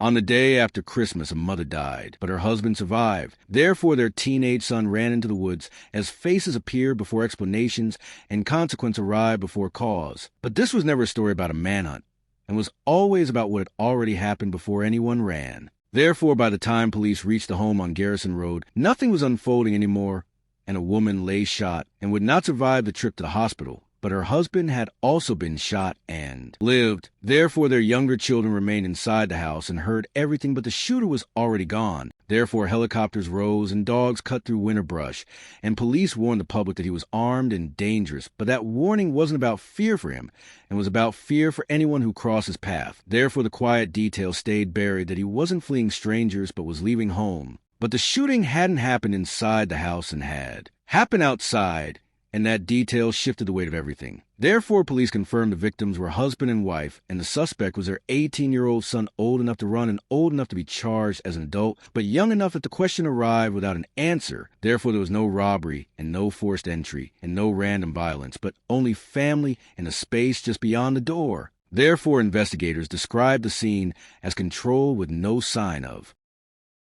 On the day after Christmas, a mother died, but her husband survived. Therefore, their teenage son ran into the woods as faces appeared before explanations and consequence arrived before cause. But this was never a story about a manhunt, and was always about what had already happened before anyone ran. Therefore, by the time police reached the home on Garrison Road, nothing was unfolding anymore, and a woman lay shot and would not survive the trip to the hospital. But her husband had also been shot and lived. Therefore, their younger children remained inside the house and heard everything, but the shooter was already gone. Therefore, helicopters rose and dogs cut through winter brush, and police warned the public that he was armed and dangerous. But that warning wasn't about fear for him, and was about fear for anyone who crossed his path. Therefore, the quiet detail stayed buried that he wasn't fleeing strangers, but was leaving home. But the shooting hadn't happened inside the house and had happened outside, and that detail shifted the weight of everything. Therefore, police confirmed the victims were husband and wife, and the suspect was their 18-year-old son, old enough to run and old enough to be charged as an adult, but young enough that the question arrived without an answer. Therefore, there was no robbery and no forced entry and no random violence, but only family and a space just beyond the door. Therefore, investigators described the scene as controlled with no sign of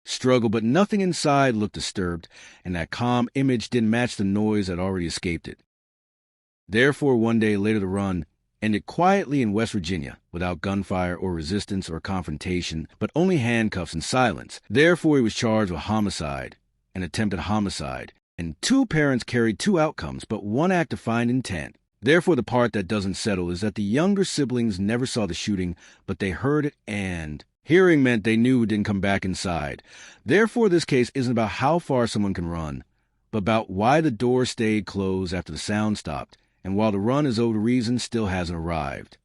struggle, but nothing inside looked disturbed, and that calm image didn't match the noise that already escaped it. Therefore, one day later, the run ended quietly in West Virginia, without gunfire or resistance or confrontation, but only handcuffs and silence. Therefore, he was charged with homicide and attempted homicide, and two parents carried two outcomes, but one act defined intent. Therefore, the part that doesn't settle is that the younger siblings never saw the shooting, but they heard it, and hearing meant they knew it didn't come back inside. Therefore, this case isn't about how far someone can run, but about why the door stayed closed after the sound stopped, and while the run is owed a reason, still hasn't arrived.